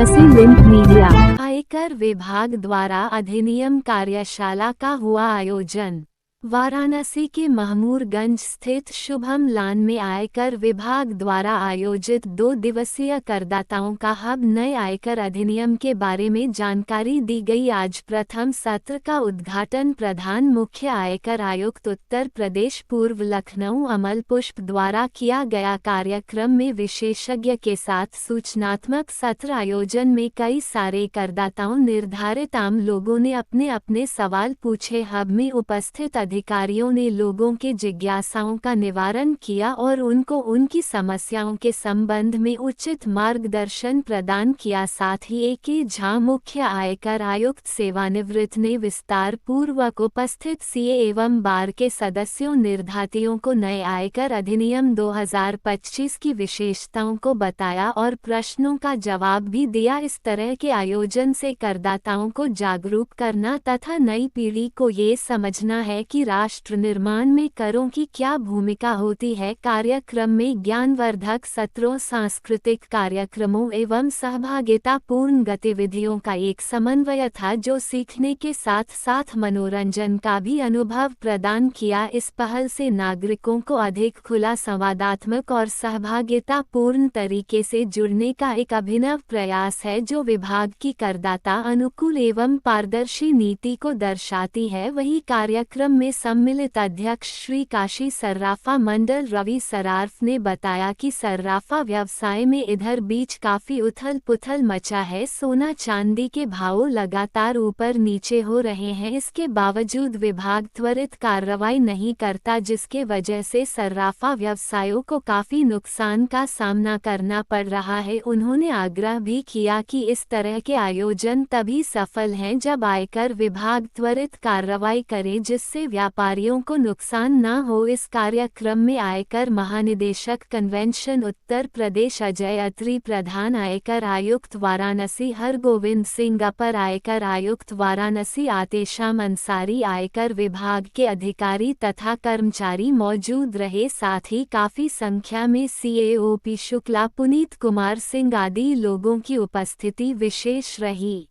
Varanasi link media. आयकर विभाग द्वारा अधिनियम कार्यशाला का हुआ आयोजन। वाराणसी के महमूरगंज स्थित शुभम लान में आयकर विभाग द्वारा आयोजित 2 दिवसीय करदाताओं का हब नए आयकर अधिनियम के बारे में जानकारी दी गई। आज प्रथम सत्र का उद्घाटन प्रधान मुख्य आयकर आयुक्त उत्तर प्रदेश पूर्व लखनऊ अमल पुष्प द्वारा किया गया। कार्यक्रम में विशेषज्ञ के साथ सूचनात्मक सत्र आयोजन में कई सारे करदाताओं निर्धारित आम लोगों ने अपने अपने सवाल पूछे। हब में उपस्थित अधिकारियों ने लोगों के जिज्ञासाओं का निवारण किया और उनको उनकी समस्याओं के संबंध में उचित मार्गदर्शन प्रदान किया। साथ ही ए.के. झा मुख्य आयकर आयुक्त सेवानिवृत्त ने विस्तार पूर्वक उपस्थित सीए एवं बार के सदस्यों निर्धातियों को नए आयकर अधिनियम 2025 की विशेषताओं को बताया और प्रश्नों का जवाब भी दिया। इस तरह के आयोजन से करदाताओं को जागरूक करना तथा नई पीढ़ी को ये समझना है कि राष्ट्र निर्माण में करों की क्या भूमिका होती है। कार्यक्रम में ज्ञानवर्धक सत्रों, सांस्कृतिक कार्यक्रमों एवं सहभागितापूर्ण गतिविधियों का एक समन्वय था जो सीखने के साथ साथ मनोरंजन का भी अनुभव प्रदान किया। इस पहल से नागरिकों को अधिक खुला, संवादात्मक और सहभागितापूर्ण तरीके से जुड़ने का एक अभिनव प्रयास है जो विभाग की करदाता अनुकूल एवं पारदर्शी नीति को दर्शाती है। वही कार्यक्रम में सम्मिलित अध्यक्ष श्री काशी सर्राफा मंडल रवि सरार्फ ने बताया कि सर्राफा व्यवसाय में इधर बीच काफी उथल पुथल मचा है। सोना चांदी के भाव लगातार ऊपर नीचे हो रहे हैं, इसके बावजूद विभाग त्वरित कार्रवाई नहीं करता, जिसके वजह से सर्राफा व्यवसायों को काफी नुकसान का सामना करना पड़ रहा है। उन्होंने आग्रह भी किया कि इस तरह के आयोजन तभी सफल हैं जब आयकर विभाग त्वरित कार्रवाई करे जिससे व्यापारियों को नुकसान न हो। इस कार्यक्रम में आयकर महानिदेशक कन्वेंशन उत्तर प्रदेश अजय अत्री, प्रधान आयकर आयुक्त वाराणसी हरगोविंद सिंह, अपर आयकर आयुक्त वाराणसी आतेशाम अंसारी, आयकर विभाग के अधिकारी तथा कर्मचारी मौजूद रहे। साथ ही काफी संख्या में सीएओपी शुक्ला, पुनीत कुमार सिंह आदि लोगों की उपस्थिति विशेष रही।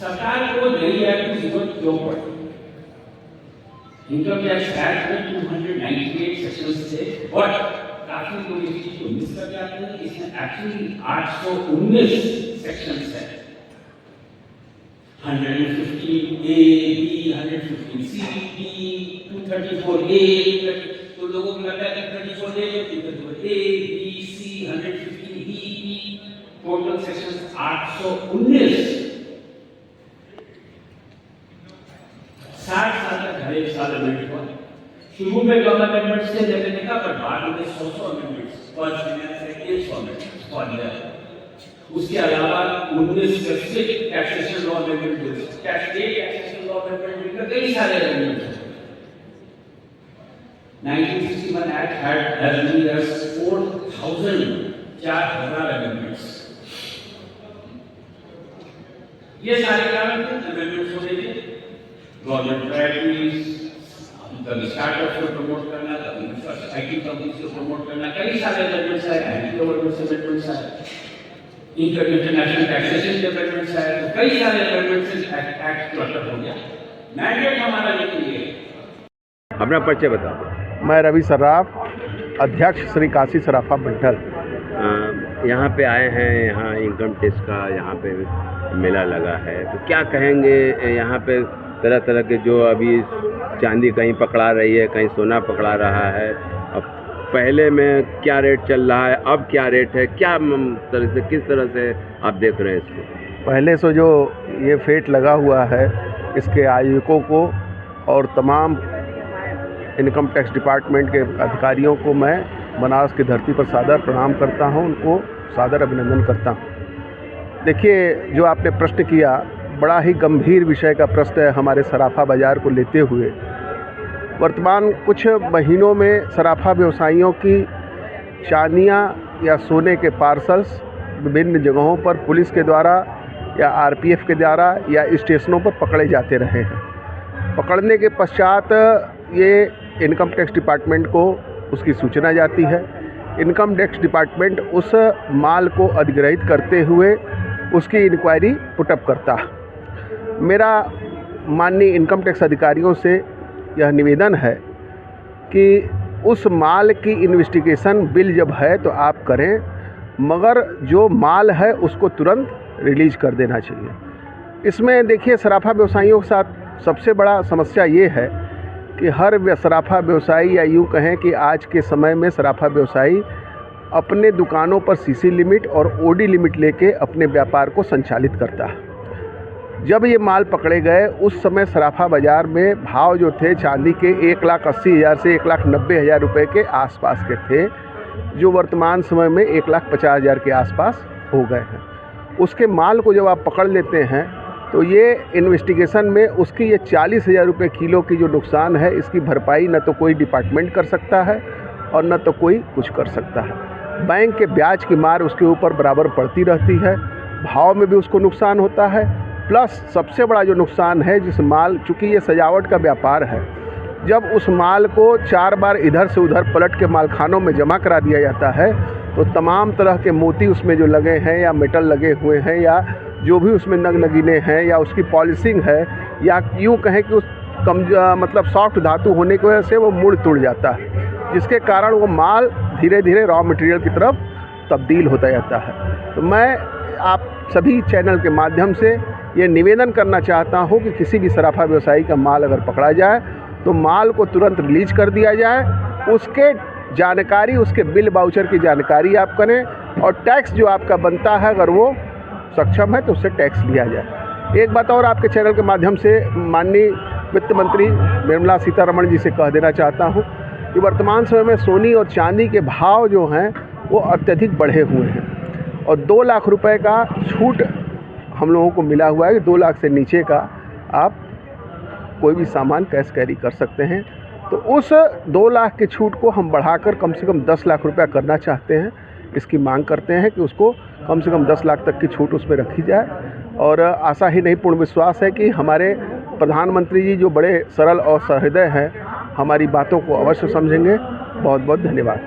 सरकार को नई एक्ट की जरूरत क्यों पड़ी? इनकम टैक्स एक्ट में 298 सेक्शन थे, बट काफी लोग इस चीज को मिस कर जाते हैं। इसमें एक्चुअली 819 सेक्शंस है। 115 ए बी, 115 सी डी, 234 ए, तो लोगों को लगता है कि 234 A, 234 A B C, 115 B, total sections 819। 60 साल तक हर एक साल अमेंडमेंट हुआ। शुरू में कम अमेंडमेंट्स थे, जैसे देखा, पर बाद में 100 अमेंडमेंट्स, फर्स्ट फाइनेंस से 100 अमेंडमेंट्स फॉर ईयर। उसके अलावा 19 स्पेसिफिक टैक्सेशन लॉ अमेंडमेंट हुए, टैक्सेशन लॉ अमेंडमेंट का कई सारे अमेंडमेंट्स हुए। 1961 act had as many as 4,000 amendments. ये सारे कारण थे अमेंडमेंट्स होने के। गवर्नमेंट प्रायोरिटीज, कभी स्टार्टअप्स को प्रमोट करना, कभी आईटी कंपनीज को प्रमोट करना, कई सारे अमेंडमेंट्स आए, एंटी गवर्नमेंट अमेंडमेंट्स आए, इंटरनेशनल टैक्सेशन के अमेंडमेंट्स आए, तो कई सारे अमेंडमेंट्स एक्ट क्लटर हो गया। मैंडेट हमारा लेकिन ये अपना परिचय बता दो। मैं रवि सर्राफ, अध्यक्ष श्री काशी सर्राफा मंडल। यहाँ पे आए हैं, यहाँ इनकम टैक्स का यहाँ पे मेला लगा है, तो क्या कहेंगे? यहाँ पे तरह तरह के जो अभी चांदी कहीं पकड़ा रही है, कहीं सोना पकड़ा रहा है, अब पहले में क्या रेट चल रहा है, अब क्या रेट है, क्या तरह से, किस तरह से आप देख रहे हैं इसको? पहले से जो ये फेट लगा हुआ है, इसके आयोजकों को और तमाम इनकम टैक्स डिपार्टमेंट के अधिकारियों को मैं बनारस की धरती पर सादर प्रणाम करता हूँ, उनको सादर अभिनंदन करता हूँ। देखिए, जो आपने प्रश्न किया, बड़ा ही गंभीर विषय का प्रश्न है हमारे सराफा बाज़ार को लेते हुए। वर्तमान कुछ महीनों में सराफा व्यवसायियों की चांदियाँ या सोने के पार्सल्स विभिन्न जगहों पर पुलिस के द्वारा या आरपीएफ के द्वारा या स्टेशनों पर पकड़े जाते रहे हैं। पकड़ने के पश्चात ये इनकम टैक्स डिपार्टमेंट को उसकी सूचना जाती है। इनकम टैक्स डिपार्टमेंट उस माल को अधिग्रहित करते हुए उसकी इंक्वायरी पुटअप करता है। मेरा माननीय इनकम टैक्स अधिकारियों से यह निवेदन है कि उस माल की इन्वेस्टिगेशन बिल जब है तो आप करें, मगर जो माल है उसको तुरंत रिलीज कर देना चाहिए। इसमें देखिए, सराफा व्यवसायियों के साथ सबसे बड़ा समस्या ये है कि हर सराफा व्यवसायी, या यूँ कहें कि आज के समय में सराफा व्यवसायी अपने दुकानों पर सीसी लिमिट और ओडी लिमिट लेके अपने व्यापार को संचालित करता है। जब ये माल पकड़े गए उस समय सराफा बाज़ार में भाव जो थे चांदी के 1,80,000 से 1,90,000 रुपये के आसपास के थे, जो वर्तमान समय में 1,50,000 के आसपास हो गए हैं। उसके माल को जब आप पकड़ लेते हैं तो ये इन्वेस्टिगेशन में उसकी ये 40,000 रुपये किलो की जो नुकसान है, इसकी भरपाई न तो कोई डिपार्टमेंट कर सकता है और न तो कोई कुछ कर सकता है। बैंक के ब्याज की मार उसके ऊपर बराबर पड़ती रहती है, भाव में भी उसको नुकसान होता है। प्लस सबसे बड़ा जो नुकसान है, जिस माल, चूँकि ये सजावट का व्यापार है, जब उस माल को 4 बार इधर से उधर पलट के मालखानों में जमा करा दिया जाता है तो तमाम तरह के मोती उसमें जो लगे हैं या मेटल लगे हुए हैं या जो भी उसमें नगनगीने हैं या उसकी पॉलिशिंग है या यूँ कहें कि उस मतलब सॉफ्ट धातु होने की वजह से वो मुड़ तुड़ जाता है, जिसके कारण वो माल धीरे धीरे रॉ मटेरियल की तरफ तब्दील होता जाता है। तो मैं आप सभी चैनल के माध्यम से ये निवेदन करना चाहता हूँ कि किसी भी सराफा व्यवसायी का माल अगर पकड़ा जाए तो माल को तुरंत रिलीज कर दिया जाए, उसके जानकारी, उसके बिल बाउचर की जानकारी आप करें और टैक्स जो आपका बनता है अगर वो सक्षम है तो उससे टैक्स लिया जाए। एक बात और आपके चैनल के माध्यम से माननीय वित्त मंत्री निर्मला सीतारमण जी से कह देना चाहता हूँ कि वर्तमान समय में सोनी और चांदी के भाव जो हैं वो अत्यधिक बढ़े हुए हैं और 2 लाख रुपए का छूट हम लोगों को मिला हुआ है कि 2 लाख से नीचे का आप कोई भी सामान कैश कैरी कर सकते हैं। तो उस 2 लाख की छूट को हम बढ़ाकर कम से कम 10 लाख रुपया करना चाहते हैं। इसकी मांग करते हैं कि उसको कम से कम 10 लाख तक की छूट उसमें रखी जाए और आशा ही नहीं पूर्ण विश्वास है कि हमारे प्रधानमंत्री जी जो बड़े सरल और सहृदय हैं, हमारी बातों को अवश्य समझेंगे। बहुत बहुत धन्यवाद।